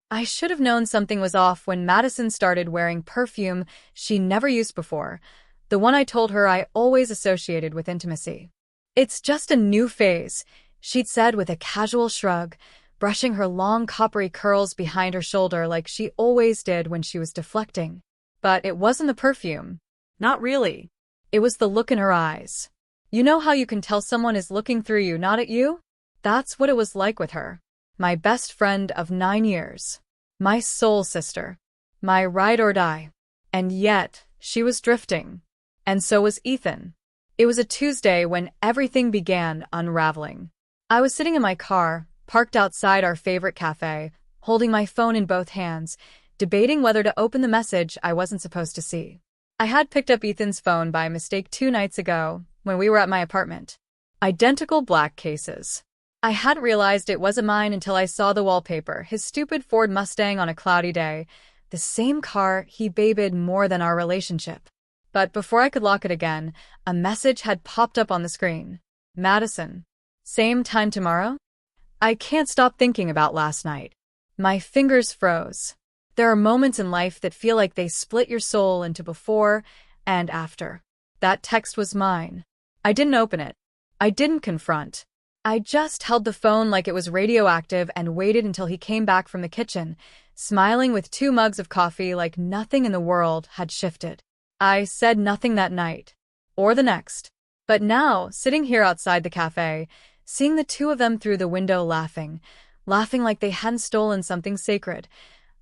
I should have known something was off when Madison started wearing perfume she never used before, the one I told her I always associated with intimacy. "It's just a new phase," she'd said with a casual shrug, brushing her long coppery curls behind her shoulder like she always did when she was deflecting. But it wasn't the perfume. Not really. It was the look in her eyes. You know how you can tell someone is looking through you, not at you? That's what it was like with her. My best friend of 9 years. My soul sister. My ride or die. And yet, she was drifting. And so was Ethan. It was a Tuesday when everything began unraveling. I was sitting in my car, parked outside our favorite cafe, holding my phone in both hands, debating whether to open the message I wasn't supposed to see. I had picked up Ethan's phone by mistake 2 nights ago when we were at my apartment. Identical black cases. I hadn't realized it wasn't mine until I saw the wallpaper, his stupid Ford Mustang on a cloudy day, the same car he babied more than our relationship. But before I could lock it again, a message had popped up on the screen. Madison. Same time tomorrow? I can't stop thinking about last night. My fingers froze. There are moments in life that feel like they split your soul into before and after. That text was mine. I didn't open it. I didn't confront. I just held the phone like it was radioactive and waited until he came back from the kitchen, smiling with 2 mugs of coffee like nothing in the world had shifted. I said nothing that night. Or the next. But now, sitting here outside the cafe, seeing the 2 of them through the window laughing like they hadn't stolen something sacred,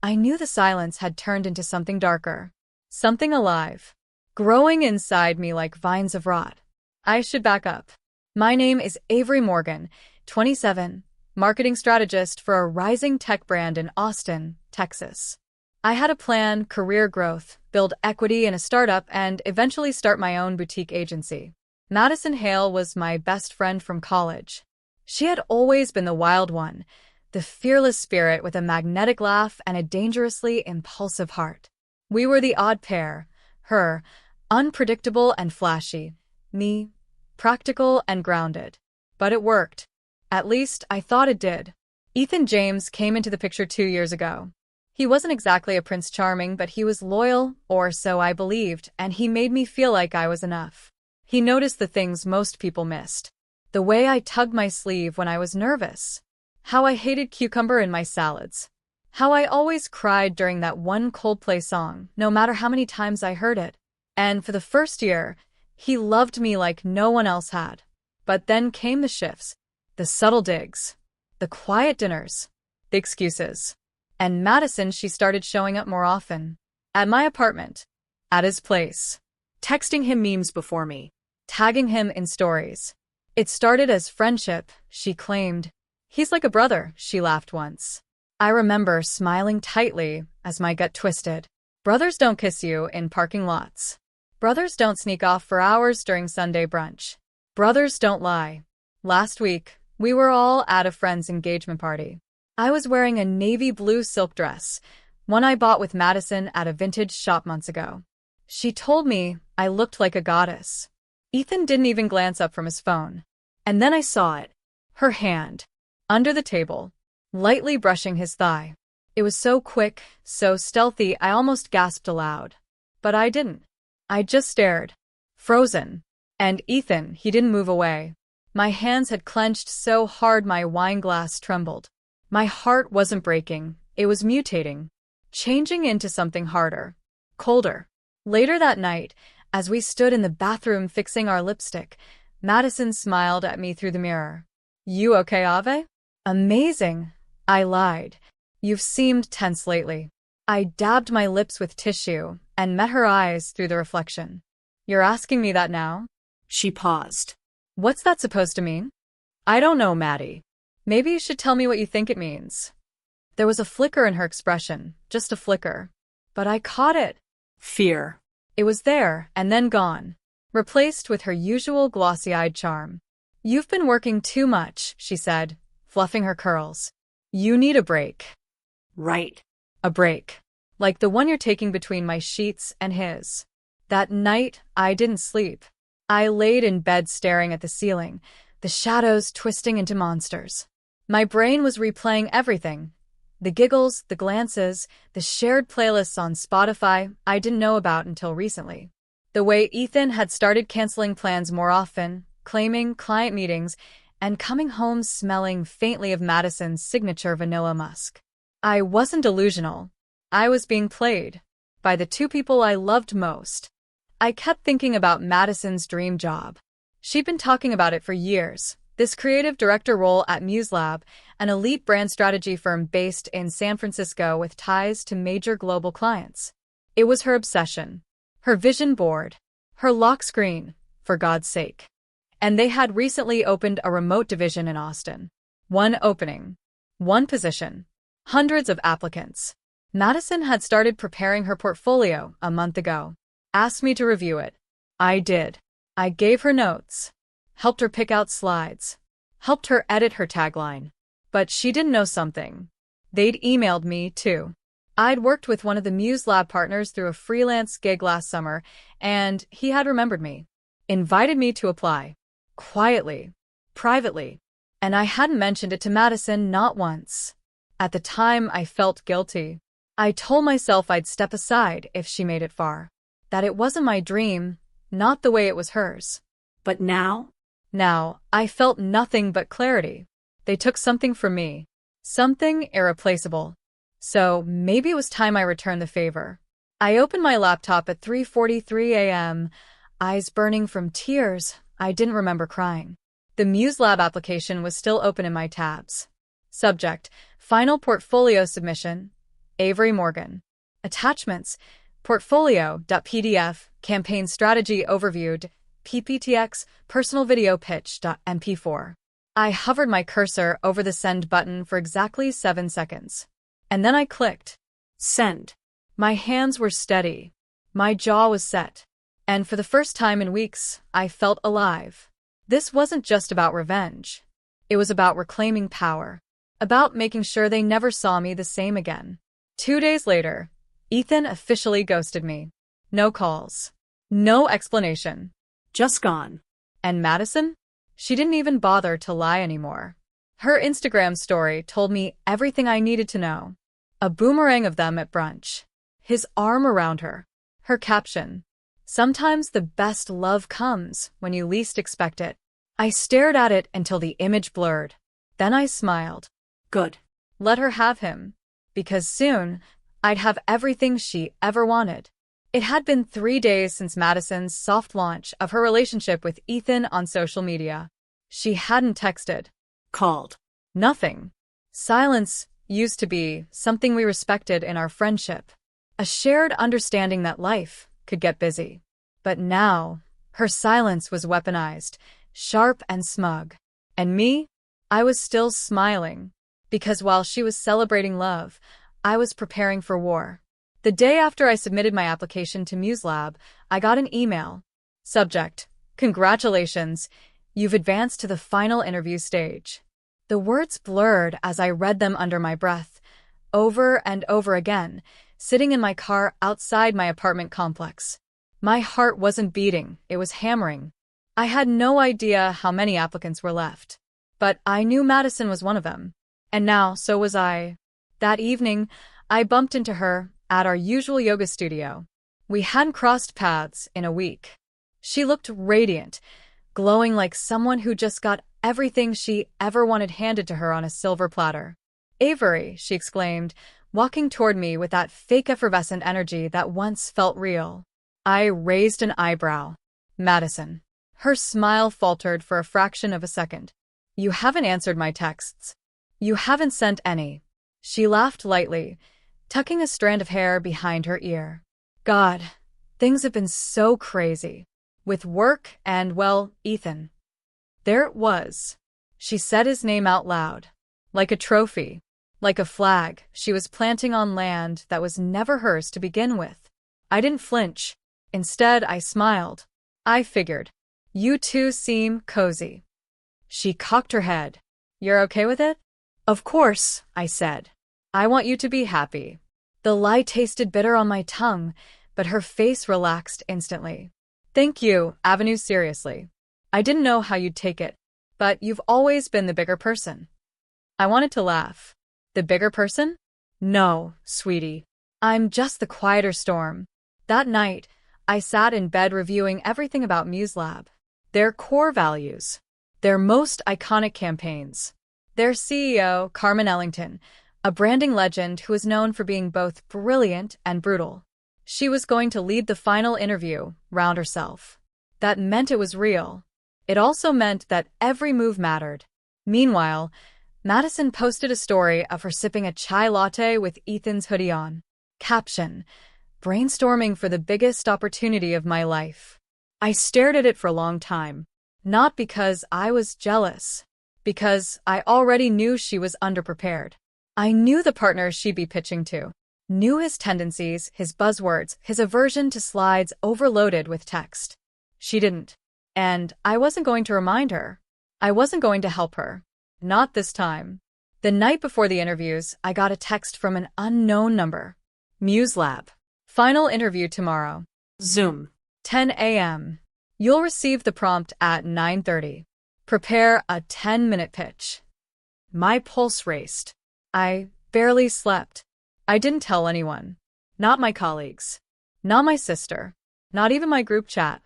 I knew the silence had turned into something darker. Something alive. Growing inside me like vines of rot. I should back up. My name is Avery Morgan, 27, marketing strategist for a rising tech brand in Austin, Texas. I had a plan, career growth, build equity in a startup, and eventually start my own boutique agency. Madison Hale was my best friend from college. She had always been the wild one, the fearless spirit with a magnetic laugh and a dangerously impulsive heart. We were the odd pair, her, unpredictable and flashy, me, practical and grounded. But it worked. At least, I thought it did. Ethan James came into the picture 2 years ago. He wasn't exactly a Prince Charming, but he was loyal, or so I believed, and he made me feel like I was enough. He noticed the things most people missed. The way I tugged my sleeve when I was nervous. How I hated cucumber in my salads. How I always cried during that one Coldplay song, no matter how many times I heard it. And for the first year, he loved me like no one else had. But then came the shifts, the subtle digs, the quiet dinners, the excuses. And Madison, she started showing up more often. At my apartment. At his place. Texting him memes before me. Tagging him in stories. It started as friendship, she claimed. He's like a brother, she laughed once. I remember smiling tightly as my gut twisted. Brothers don't kiss you in parking lots. Brothers don't sneak off for hours during Sunday brunch. Brothers don't lie. Last week, we were all at a friend's engagement party. I was wearing a navy blue silk dress, one I bought with Madison at a vintage shop months ago. She told me I looked like a goddess. Ethan didn't even glance up from his phone. And then I saw it. Her hand. Under the table. Lightly brushing his thigh. It was so quick, so stealthy, I almost gasped aloud. But I didn't. I just stared. Frozen. And Ethan, he didn't move away. My hands had clenched so hard my wine glass trembled. My heart wasn't breaking, it was mutating. Changing into something harder. Colder. Later that night, as we stood in the bathroom fixing our lipstick, Madison smiled at me through the mirror. You okay, Ave? Amazing. I lied. You've seemed tense lately. I dabbed my lips with tissue and met her eyes through the reflection. You're asking me that now? She paused. What's that supposed to mean? I don't know, Maddie. Maybe you should tell me what you think it means. There was a flicker in her expression, just a flicker. But I caught it. Fear. It was there, and then gone. Replaced with her usual glossy-eyed charm. You've been working too much, she said, fluffing her curls. You need a break. Right. A break. Like the one you're taking between my sheets and his. That night, I didn't sleep. I laid in bed staring at the ceiling, the shadows twisting into monsters. My brain was replaying everything. The giggles, the glances, the shared playlists on Spotify I didn't know about until recently. The way Ethan had started canceling plans more often, claiming client meetings, and coming home smelling faintly of Madison's signature vanilla musk. I wasn't delusional. I was being played by the two people I loved most. I kept thinking about Madison's dream job. She'd been talking about it for years. This creative director role at MuseLab, an elite brand strategy firm based in San Francisco with ties to major global clients. It was her obsession, her vision board, her lock screen, for God's sake. And they had recently opened a remote division in Austin. One opening, one position, hundreds of applicants. Madison had started preparing her portfolio a month ago. Asked me to review it. I did. I gave her notes, helped her pick out slides, helped her edit her tagline. But she didn't know something. They'd emailed me, too. I'd worked with one of the MuseLab partners through a freelance gig last summer, and he had remembered me. Invited me to apply. Quietly. Privately. And I hadn't mentioned it to Madison, not once. At the time, I felt guilty. I told myself I'd step aside if she made it far. That it wasn't my dream, not the way it was hers. But now? Now, I felt nothing but clarity. They took something from me. Something irreplaceable. So, maybe it was time I returned the favor. I opened my laptop at 3:43 a.m., eyes burning from tears. I didn't remember crying. The MuseLab application was still open in my tabs. Subject: Final Portfolio Submission. Avery Morgan. Attachments: Portfolio.pdf, Campaign Strategy Overview, PPTX, Personal Video Pitch.mp4. I hovered my cursor over the send button for exactly 7 seconds. And then I clicked. Send. My hands were steady. My jaw was set. And for the first time in weeks, I felt alive. This wasn't just about revenge. It was about reclaiming power. About making sure they never saw me the same again. 2 days later, Ethan officially ghosted me. No calls. No explanation. Just gone. And Madison? She didn't even bother to lie anymore. Her Instagram story told me everything I needed to know. A boomerang of them at brunch. His arm around her. Her caption: Sometimes the best love comes when you least expect it. I stared at it until the image blurred. Then I smiled. Good. Let her have him. Because soon, I'd have everything she ever wanted. It had been 3 days since Madison's soft launch of her relationship with Ethan on social media. She hadn't texted. Called. Nothing. Silence used to be something we respected in our friendship. A shared understanding that life could get busy. But now, her silence was weaponized, sharp and smug. And me? I was still smiling. Because while she was celebrating love, I was preparing for war. The day after I submitted my application to MuseLab, I got an email. Subject: Congratulations, you've advanced to the final interview stage. The words blurred as I read them under my breath, over and over again, sitting in my car outside my apartment complex. My heart wasn't beating, it was hammering. I had no idea how many applicants were left. But I knew Madison was one of them. And now, so was I. That evening, I bumped into her at our usual yoga studio. We hadn't crossed paths in a week. She looked radiant, glowing like someone who just got everything she ever wanted handed to her on a silver platter. Avery, she exclaimed, walking toward me with that fake effervescent energy that once felt real. I raised an eyebrow. Madison. Her smile faltered for a fraction of a second. You haven't answered my texts. You haven't sent any. She laughed lightly, tucking a strand of hair behind her ear. God, things have been so crazy. With work and, well, Ethan. There it was. She said his name out loud. Like a trophy. Like a flag she was planting on land that was never hers to begin with. I didn't flinch. Instead, I smiled. I figured. You two seem cozy. She cocked her head. You're okay with it? Of course, I said. I want you to be happy. The lie tasted bitter on my tongue, but her face relaxed instantly. Thank you, Avenue, seriously. I didn't know how you'd take it, but you've always been the bigger person. I wanted to laugh. The bigger person? No, sweetie. I'm just the quieter storm. That night, I sat in bed reviewing everything about MuseLab. Their core values. Their most iconic campaigns. Their CEO, Carmen Ellington, a branding legend who is known for being both brilliant and brutal. She was going to lead the final interview round herself. That meant it was real. It also meant that every move mattered. Meanwhile, Madison posted a story of her sipping a chai latte with Ethan's hoodie on. Caption: brainstorming for the biggest opportunity of my life. I stared at it for a long time. Not because I was jealous. Because I already knew she was underprepared. I knew the partner she'd be pitching to. Knew his tendencies, his buzzwords, his aversion to slides overloaded with text. She didn't. And I wasn't going to remind her. I wasn't going to help her. Not this time. The night before the interviews, I got a text from an unknown number. MuseLab. Final interview tomorrow. Zoom. 10 a.m. You'll receive the prompt at 9:30. Prepare a 10-minute pitch. My pulse raced. I barely slept. I didn't tell anyone. Not my colleagues. Not my sister. Not even my group chat.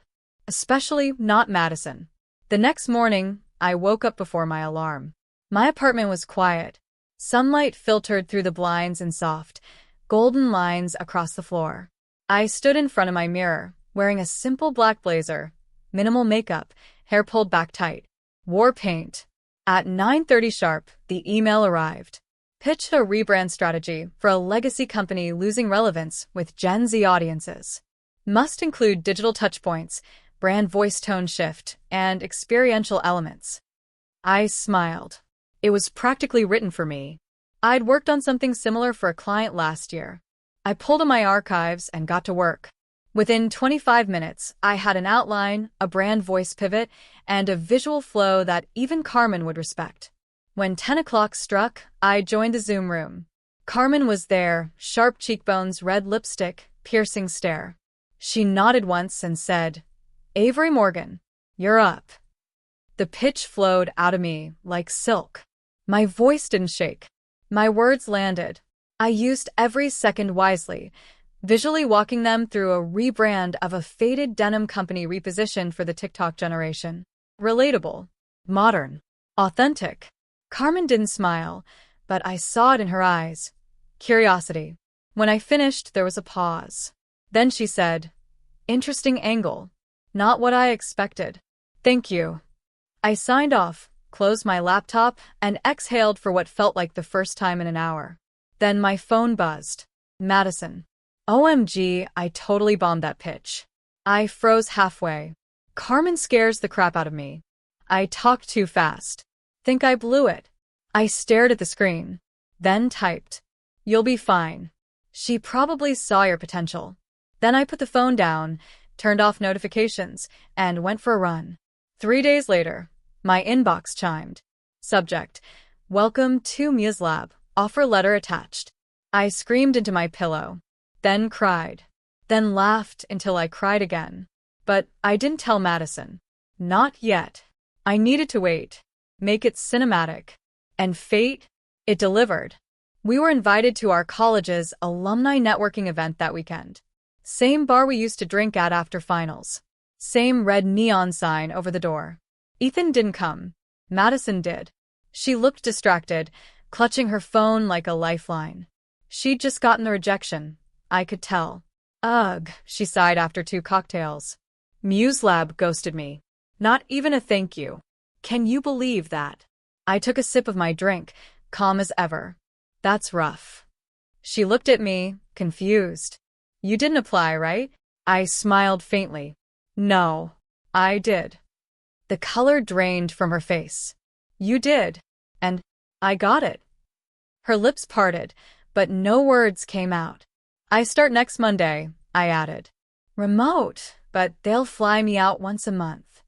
Especially not Madison. The next morning, I woke up before my alarm. My apartment was quiet. Sunlight filtered through the blinds in soft, golden lines across the floor. I stood in front of my mirror, wearing a simple black blazer, minimal makeup, hair pulled back tight. War paint. At 9:30 sharp, the email arrived. Pitched a rebrand strategy for a legacy company losing relevance with Gen Z audiences. Must include digital touchpoints, brand voice tone shift, and experiential elements. I smiled. It was practically written for me. I'd worked on something similar for a client last year. I pulled in my archives and got to work. Within 25 minutes, I had an outline, a brand voice pivot, and a visual flow that even Carmen would respect. When 10 o'clock struck, I joined the Zoom room. Carmen was there, sharp cheekbones, red lipstick, piercing stare. She nodded once and said, "Avery Morgan, you're up." The pitch flowed out of me like silk. My voice didn't shake. My words landed. I used every second wisely, visually walking them through a rebrand of a faded denim company repositioned for the TikTok generation. Relatable. Modern. Authentic. Carmen didn't smile, but I saw it in her eyes. Curiosity. When I finished, there was a pause. Then she said, "Interesting angle. Not what I expected. Thank you." I signed off, closed my laptop, and exhaled for what felt like the first time in an hour. Then my phone buzzed. Madison. OMG, I totally bombed that pitch. I froze halfway. Carmen scares the crap out of me. I talked too fast. Think I blew it. I stared at the screen. Then typed. "You'll be fine." She probably saw your potential. Then I put the phone down, turned off notifications, and went for a run. 3 days later, my inbox chimed. Subject: Welcome to MuseLab. Offer letter attached. I screamed into my pillow. Then cried. Then laughed until I cried again. But I didn't tell Madison. Not yet. I needed to wait. Make it cinematic. And fate? It delivered. We were invited to our college's alumni networking event that weekend. Same bar we used to drink at after finals. Same red neon sign over the door. Ethan didn't come. Madison did. She looked distracted, clutching her phone like a lifeline. She'd just gotten the rejection. I could tell. Ugh, she sighed after 2 cocktails. MuseLab ghosted me. Not even a thank you. Can you believe that? I took a sip of my drink, calm as ever. That's rough. She looked at me, confused. You didn't apply, right? I smiled faintly. No, I did. The color drained from her face. You did. And I got it. Her lips parted, but no words came out. I start next Monday, I added. Remote, but they'll fly me out once a month.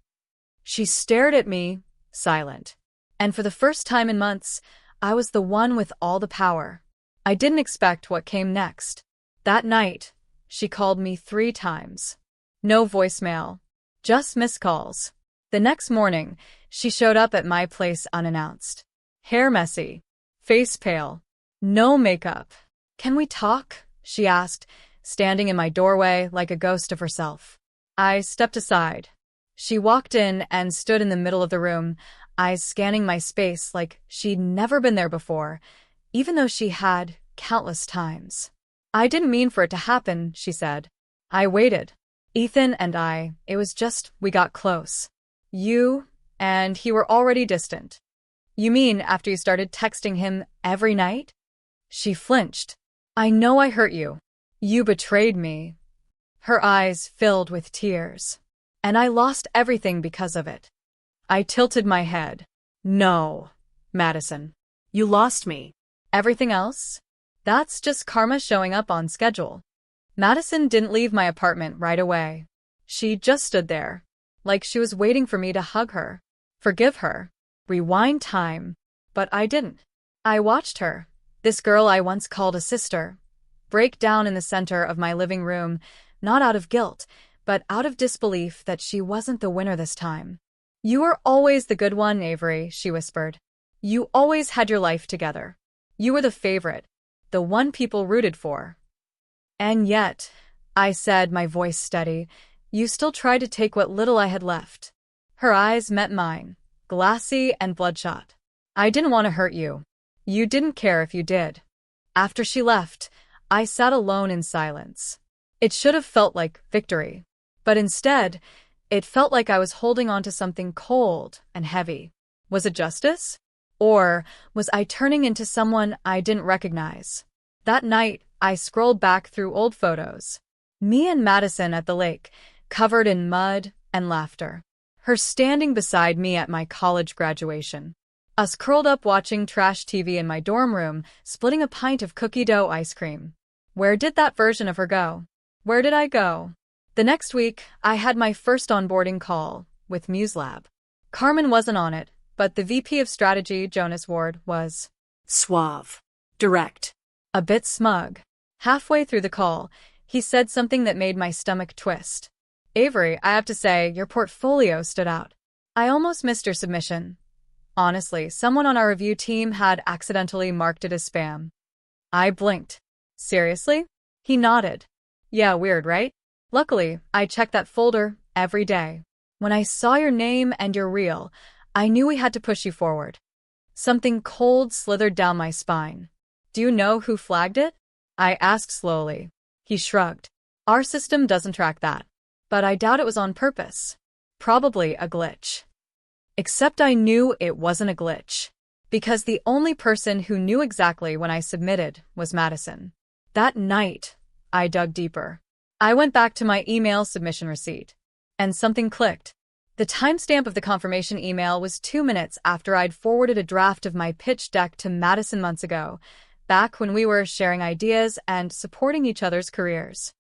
She stared at me, silent. And for the first time in months, I was the one with all the power. I didn't expect what came next. That night, she called me 3 times. No voicemail. Just missed calls. The next morning, she showed up at my place unannounced. Hair messy. Face pale. No makeup. Can we talk? She asked, standing in my doorway like a ghost of herself. I stepped aside. She walked in and stood in the middle of the room, eyes scanning my space like she'd never been there before, even though she had countless times. I didn't mean for it to happen, she said. I waited. Ethan and I, it was just we got close. You and he were already distant. You mean after you started texting him every night? She flinched. I know I hurt you. You betrayed me. Her eyes filled with tears. And I lost everything because of it. I tilted my head. No, Madison. You lost me. Everything else? That's just karma showing up on schedule. Madison didn't leave my apartment right away. She just stood there, like she was waiting for me to hug her, forgive her, rewind time. But I didn't. I watched her, this girl I once called a sister, break down in the center of my living room, not out of guilt, but out of disbelief that she wasn't the winner this time. You were always the good one, Avery, she whispered. You always had your life together. You were the favorite, the one people rooted for. And yet, I said, my voice steady, you still tried to take what little I had left. Her eyes met mine, glassy and bloodshot. I didn't want to hurt you. You didn't care if you did. After she left, I sat alone in silence. It should have felt like victory, but instead, it felt like I was holding on to something cold and heavy. Was it justice? Or was I turning into someone I didn't recognize? That night, I scrolled back through old photos. Me and Madison at the lake, covered in mud and laughter. Her standing beside me at my college graduation. Us curled up watching trash TV in my dorm room, splitting a pint of cookie dough ice cream. Where did that version of her go? Where did I go? The next week, I had my first onboarding call with MuseLab. Carmen wasn't on it, but the VP of Strategy, Jonas Ward, was. Suave. Direct. A bit smug. Halfway through the call, he said something that made my stomach twist. Avery, I have to say, your portfolio stood out. I almost missed your submission. Honestly, someone on our review team had accidentally marked it as spam. I blinked. Seriously? He nodded. Yeah, weird, right? Luckily, I checked that folder every day. When I saw your name and your reel, I knew we had to push you forward. Something cold slithered down my spine. Do you know who flagged it? I asked slowly. He shrugged. Our system doesn't track that. But I doubt it was on purpose. Probably a glitch. Except I knew it wasn't a glitch. Because the only person who knew exactly when I submitted was Madison. That night, I dug deeper. I went back to my email submission receipt. And something clicked. The timestamp of the confirmation email was 2 minutes after I'd forwarded a draft of my pitch deck to Madison months ago, back when we were sharing ideas and supporting each other's careers.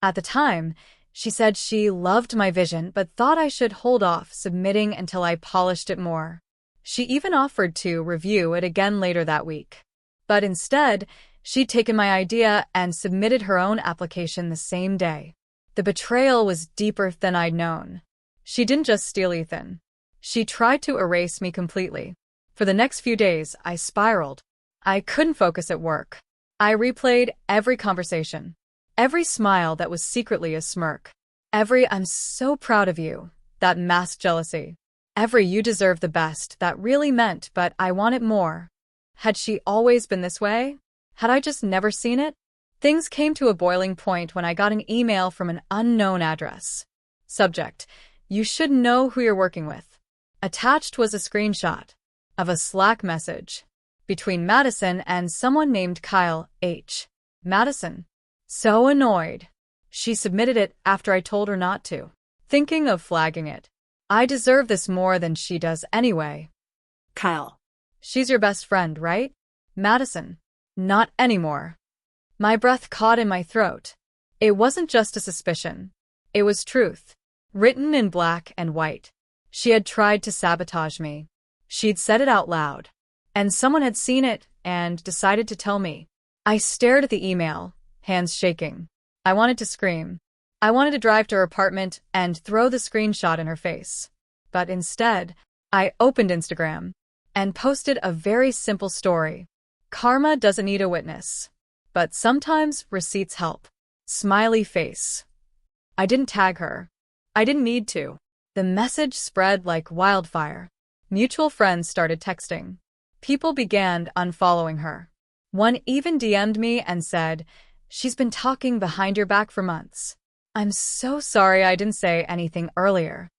At the time, she said she loved my vision but thought I should hold off submitting until I polished it more. She even offered to review it again later that week. But instead, she'd taken my idea and submitted her own application the same day. The betrayal was deeper than I'd known. She didn't just steal Ethan. She tried to erase me completely. For the next few days, I spiraled. I couldn't focus at work. I replayed every conversation. Every smile that was secretly a smirk. Every "I'm so proud of you," that masked jealousy. Every "you deserve the best," that really meant, but I want it more. Had she always been this way? Had I just never seen it? Things came to a boiling point when I got an email from an unknown address. Subject: You should know who you're working with. Attached was a screenshot of a Slack message between Madison and someone named Kyle H. Madison. So annoyed. She submitted it after I told her not to, thinking of flagging it. I deserve this more than she does anyway. Kyle. She's your best friend, right? Madison. Not anymore. My breath caught in my throat. It wasn't just a suspicion. It was truth, written in black and white. She had tried to sabotage me. She'd said it out loud. And someone had seen it and decided to tell me. I stared at the email, hands shaking. I wanted to scream. I wanted to drive to her apartment and throw the screenshot in her face. But instead, I opened Instagram and posted a very simple story. Karma doesn't need a witness. but sometimes receipts help. Smiley face. I didn't tag her. I didn't need to. The message spread like wildfire. Mutual friends started texting. People began unfollowing her. One even DM'd me and said, "She's been talking behind your back for months. I'm so sorry I didn't say anything earlier."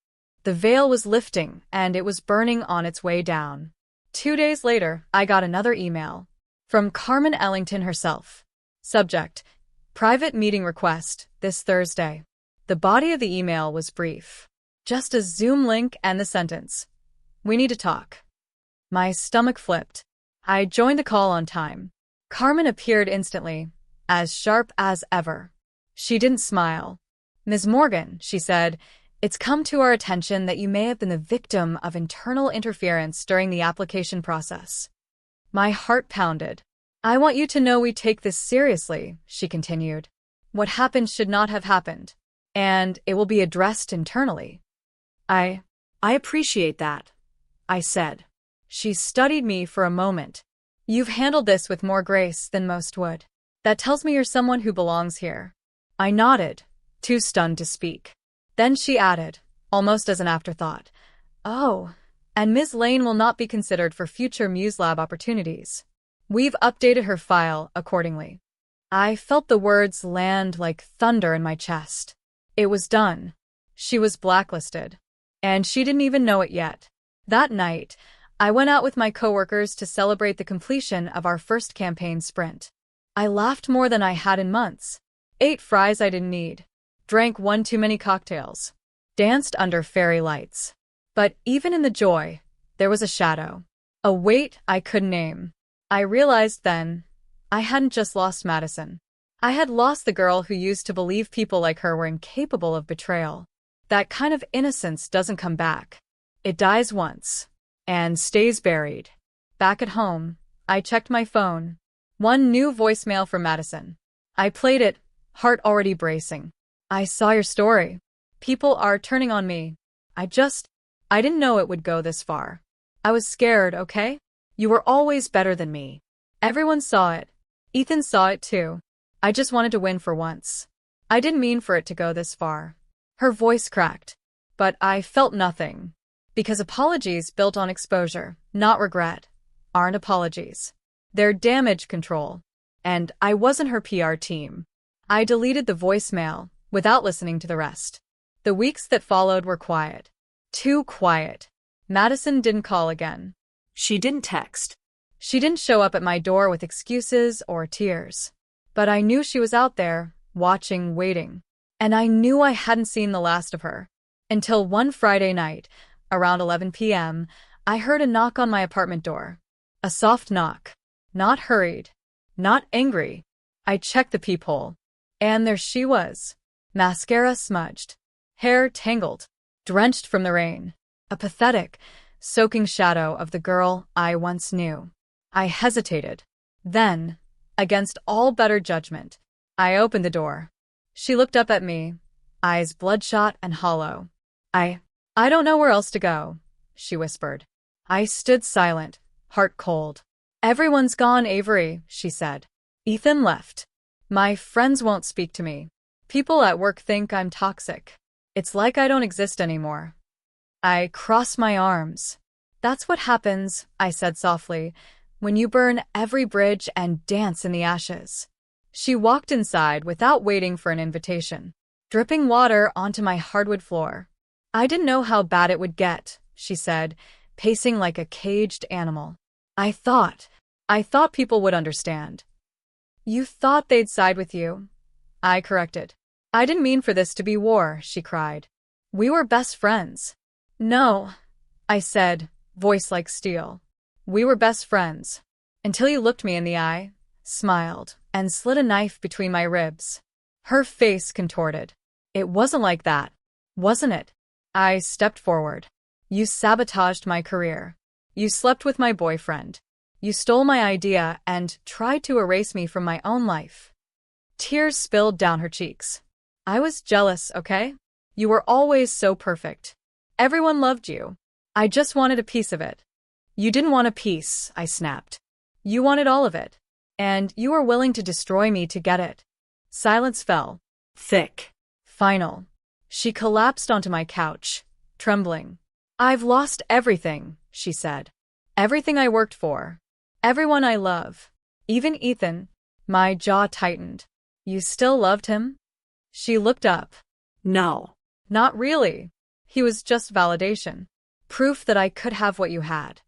The veil was lifting, and it was burning on its way down. 2 days later, I got another email. From Carmen Ellington herself. Subject: Private meeting request, this Thursday. The body of the email was brief. Just a Zoom link and the sentence: "We need to talk." My stomach flipped. I joined the call on time. Carmen appeared instantly, as sharp as ever. She didn't smile. "Ms. Morgan," she said, "it's come to our attention that you may have been the victim of internal interference during the application process." My heart pounded. "I want you to know we take this seriously," she continued. "What happened should not have happened, and it will be addressed internally." I appreciate that," I said. She studied me for a moment. "You've handled this with more grace than most would. That tells me you're someone who belongs here." I nodded, too stunned to speak. Then she added, almost as an afterthought, "Oh, and Ms. Lane will not be considered for future MuseLab opportunities. We've updated her file accordingly." I felt the words land like thunder in my chest. It was done. She was blacklisted. And she didn't even know it yet. That night, I went out with my coworkers to celebrate the completion of our first campaign sprint. I laughed more than I had in months. Ate fries I didn't need. Drank one too many cocktails. Danced under fairy lights. But even in the joy, there was a shadow. A weight I couldn't name. I realized then, I hadn't just lost Madison. I had lost the girl who used to believe people like her were incapable of betrayal. That kind of innocence doesn't come back. It dies once, and stays buried. Back at home, I checked my phone. One new voicemail from Madison. I played it, heart already bracing. "I saw your story. People are turning on me. I didn't know it would go this far. I was scared, okay? You were always better than me. Everyone saw it. Ethan saw it too. I just wanted to win for once. I didn't mean for it to go this far." Her voice cracked. But I felt nothing. Because apologies built on exposure, not regret, aren't apologies. They're damage control. And I wasn't her PR team. I deleted the voicemail, without listening to the rest. The weeks that followed were quiet. Too quiet. Madison didn't call again. She didn't text. She didn't show up at my door with excuses or tears. But I knew she was out there, watching, waiting. And I knew I hadn't seen the last of her. Until one Friday night, around 11 p.m., I heard a knock on my apartment door. A soft knock. Not hurried. Not angry. I checked the peephole. And there she was. Mascara smudged. Hair tangled. Drenched from the rain. A pathetic, soaking shadow of the girl I once knew. I hesitated. Then, against all better judgment, I opened the door. She looked up at me, eyes bloodshot and hollow. I don't know where else to go," she whispered. I stood silent, heart cold. "Everyone's gone, Avery," she said. "Ethan left. My friends won't speak to me. People at work think I'm toxic. It's like I don't exist anymore." I crossed my arms. "That's what happens," I said softly, "when you burn every bridge and dance in the ashes." She walked inside without waiting for an invitation, dripping water onto my hardwood floor. "I didn't know how bad it would get," she said, pacing like a caged animal. I thought people would understand." "You thought they'd side with you?" I corrected. "I didn't mean for this to be war," she cried. "We were best friends." "No," I said, voice like steel. "We were best friends. Until you looked me in the eye, smiled, and slid a knife between my ribs." Her face contorted. "It wasn't like that, wasn't it?" I stepped forward. "You sabotaged my career. You slept with my boyfriend. You stole my idea and tried to erase me from my own life." Tears spilled down her cheeks. "I was jealous, okay? You were always so perfect. Everyone loved you. I just wanted a piece of it." "You didn't want a piece," I snapped. "You wanted all of it. And you were willing to destroy me to get it. Silence fell. Thick. Final. She collapsed onto my couch, trembling. I've lost everything, she said. Everything I worked for. Everyone I love. Even Ethan. My jaw tightened. You still loved him? She looked up. No. Not really. He was just validation. Proof that I could have what you had.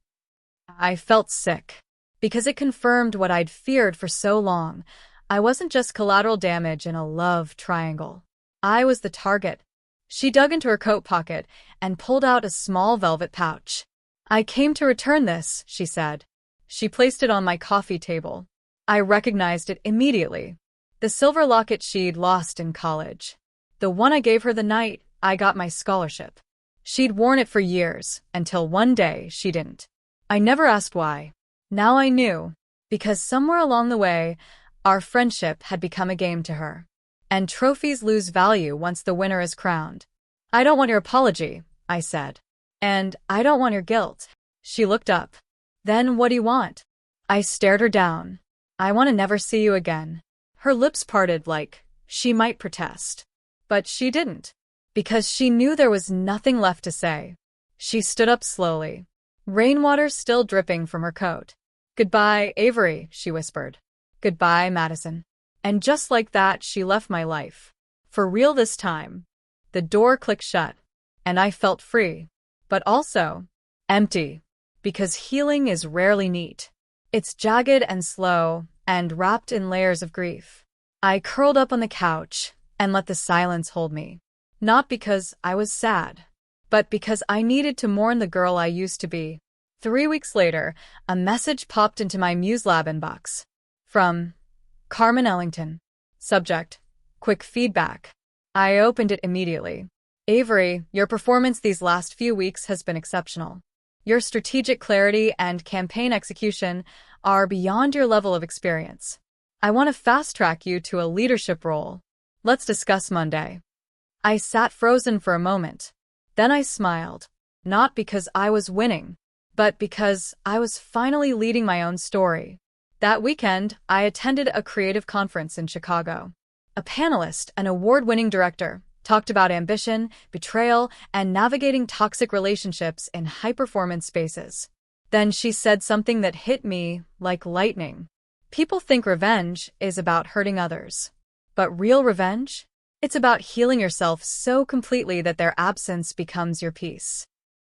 I felt sick. Because it confirmed what I'd feared for so long. I wasn't just collateral damage in a love triangle. I was the target. She dug into her coat pocket and pulled out a small velvet pouch. I came to return this, she said. She placed it on my coffee table. I recognized it immediately. The silver locket she'd lost in college. The one I gave her the night I got my scholarship. She'd worn it for years, until one day she didn't. I never asked why. Now I knew, because somewhere along the way, our friendship had become a game to her. And trophies lose value once the winner is crowned. I don't want your apology, I said. And I don't want your guilt. She looked up. Then what do you want? I stared her down. I want to never see you again. Her lips parted like she might protest. But she didn't. Because she knew there was nothing left to say. She stood up slowly. Rainwater still dripping from her coat. Goodbye, Avery, she whispered. Goodbye, Madison. And just like that, she left my life. For real this time. The door clicked shut, and I felt free. But also empty. Because healing is rarely neat. It's jagged and slow, and wrapped in layers of grief. I curled up on the couch and let the silence hold me. Not because I was sad, but because I needed to mourn the girl I used to be. 3 weeks later, a message popped into my MuseLab inbox. From Carmen Ellington. Subject: quick feedback. I opened it immediately. Avery, your performance these last few weeks has been exceptional. Your strategic clarity and campaign execution are beyond your level of experience. I want to fast-track you to a leadership role. Let's discuss Monday. I sat frozen for a moment. Then I smiled. Not because I was winning, but because I was finally leading my own story. That weekend, I attended a creative conference in Chicago. A panelist, an award-winning director, talked about ambition, betrayal, and navigating toxic relationships in high-performance spaces. Then she said something that hit me like lightning. People think revenge is about hurting others. But real revenge? It's about healing yourself so completely that their absence becomes your peace.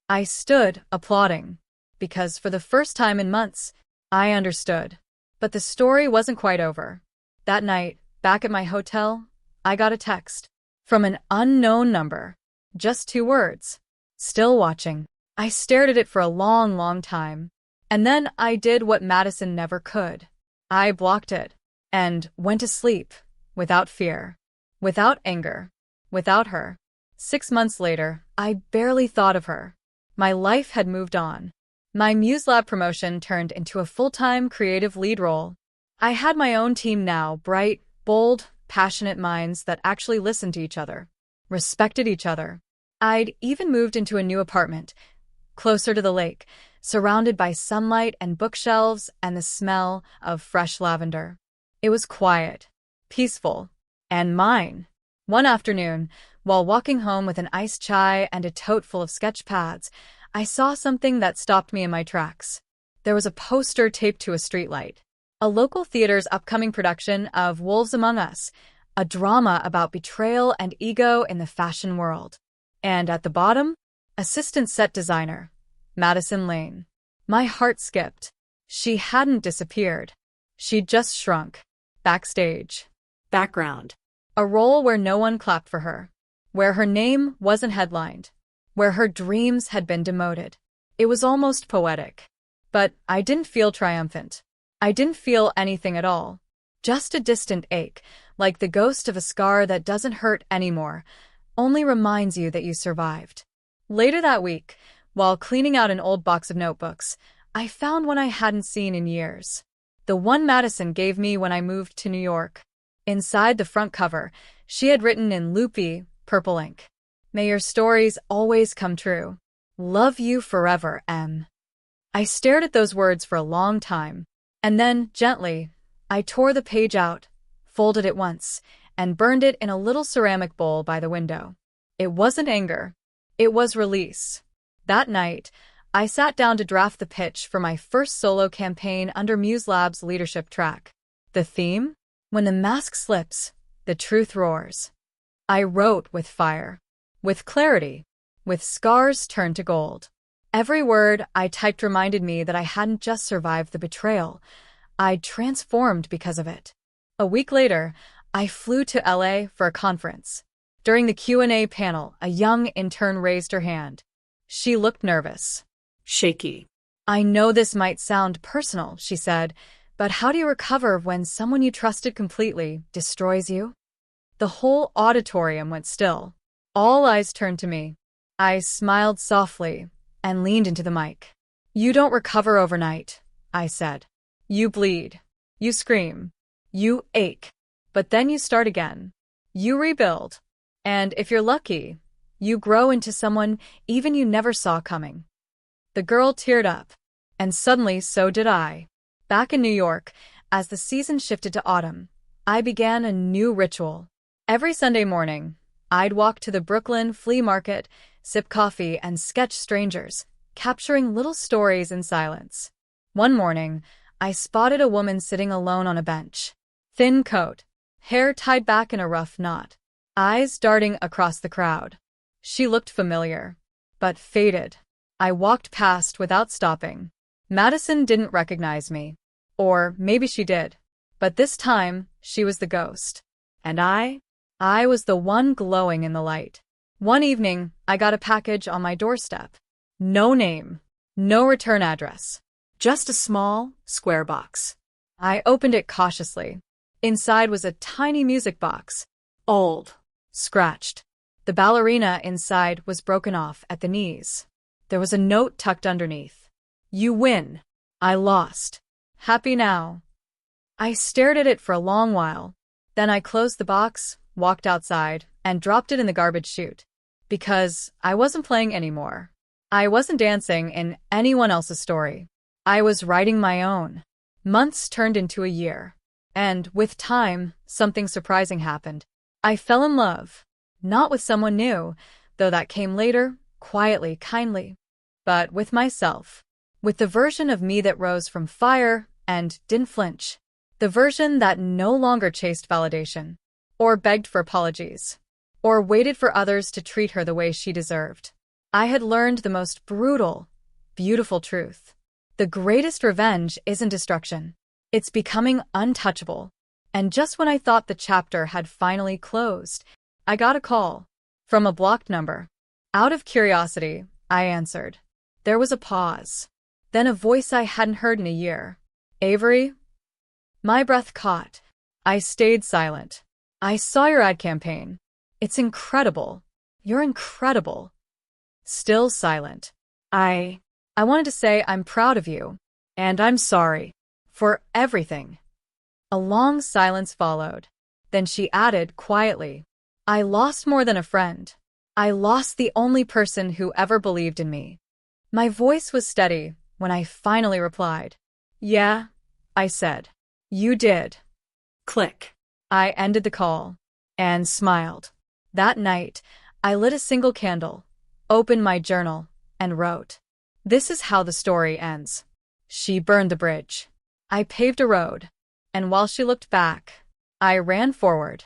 I stood, applauding, because for the first time in months, I understood. But the story wasn't quite over. That night, back at my hotel, I got a text. From an unknown number. Just 2 words. Still watching. I stared at it for a long, long time. And then I did what Madison never could. I blocked it. And went to sleep. Without fear. Without anger. Without her. 6 months later, I barely thought of her. My life had moved on. My MuseLab promotion turned into a full-time creative lead role. I had my own team now, bright, bold, passionate minds that actually listened to each other, respected each other. I'd even moved into a new apartment, closer to the lake, surrounded by sunlight and bookshelves and the smell of fresh lavender. It was quiet, peaceful, and mine. One afternoon, while walking home with an iced chai and a tote full of sketch pads, I saw something that stopped me in my tracks. There was a poster taped to a streetlight. A local theater's upcoming production of Wolves Among Us, a drama about betrayal and ego in the fashion world. And at the bottom, assistant set designer, Madison Lane. My heart skipped. She hadn't disappeared. She'd just shrunk. Backstage. Background. A role where no one clapped for her. Where her name wasn't headlined. Where her dreams had been demoted. It was almost poetic. But I didn't feel triumphant. I didn't feel anything at all. Just a distant ache, like the ghost of a scar that doesn't hurt anymore, only reminds you that you survived. Later that week, while cleaning out an old box of notebooks, I found one I hadn't seen in years. The one Madison gave me when I moved to New York. Inside the front cover, she had written in loopy, purple ink, "May your stories always come true. Love you forever, M." I stared at those words for a long time. And then, gently, I tore the page out, folded it once, and burned it in a little ceramic bowl by the window. It wasn't anger. It was release. That night, I sat down to draft the pitch for my first solo campaign under Muse Lab's leadership track. The theme? When the mask slips, the truth roars. I wrote with fire, with clarity, with scars turned to gold. Every word I typed reminded me that I hadn't just survived the betrayal, I'd transformed because of it. A week later, I flew to LA for a conference. During the Q&A panel, a young intern raised her hand. She looked nervous. Shaky. I know this might sound personal, she said, but how do you recover when someone you trusted completely destroys you? The whole auditorium went still. All eyes turned to me. I smiled softly and leaned into the mic. You don't recover overnight, I said. You bleed. You scream. You ache. But then you start again. You rebuild. And if you're lucky, you grow into someone even you never saw coming. The girl teared up, and suddenly so did I. Back in New York, as the season shifted to autumn, I began a new ritual. Every Sunday morning, I'd walk to the Brooklyn flea market, sip coffee, and sketch strangers, capturing little stories in silence. One morning, I spotted a woman sitting alone on a bench. Thin coat, hair tied back in a rough knot, eyes darting across the crowd. She looked familiar, but faded. I walked past without stopping. Madison didn't recognize me. Or maybe she did. But this time, she was the ghost. And I was the one glowing in the light. One evening, I got a package on my doorstep. No name, no return address. Just a small, square box. I opened it cautiously. Inside was a tiny music box. Old. Scratched. The ballerina inside was broken off at the knees. There was a note tucked underneath. You win. I lost. Happy now. I stared at it for a long while. Then I closed the box, walked outside, and dropped it in the garbage chute. Because I wasn't playing anymore. I wasn't dancing in anyone else's story. I was writing my own. Months turned into a year. And with time, something surprising happened. I fell in love. Not with someone new, though that came later, quietly, kindly. But with myself. With the version of me that rose from fire and didn't flinch. The version that no longer chased validation. Or begged for apologies. Or waited for others to treat her the way she deserved. I had learned the most brutal, beautiful truth. The greatest revenge isn't destruction. It's becoming untouchable. And just when I thought the chapter had finally closed, I got a call. From a blocked number. Out of curiosity, I answered. There was a pause. Then a voice I hadn't heard in a year. Avery? My breath caught. I stayed silent. I saw your ad campaign. It's incredible. You're incredible. Still silent. I wanted to say I'm proud of you. And I'm sorry. For everything. A long silence followed. Then she added quietly. I lost more than a friend. I lost the only person who ever believed in me. My voice was steady when I finally replied. Yeah, I said. You did. Click. I ended the call and smiled. That night, I lit a single candle, opened my journal, and wrote. This is how the story ends. She burned the bridge. I paved a road. And while she looked back, I ran forward.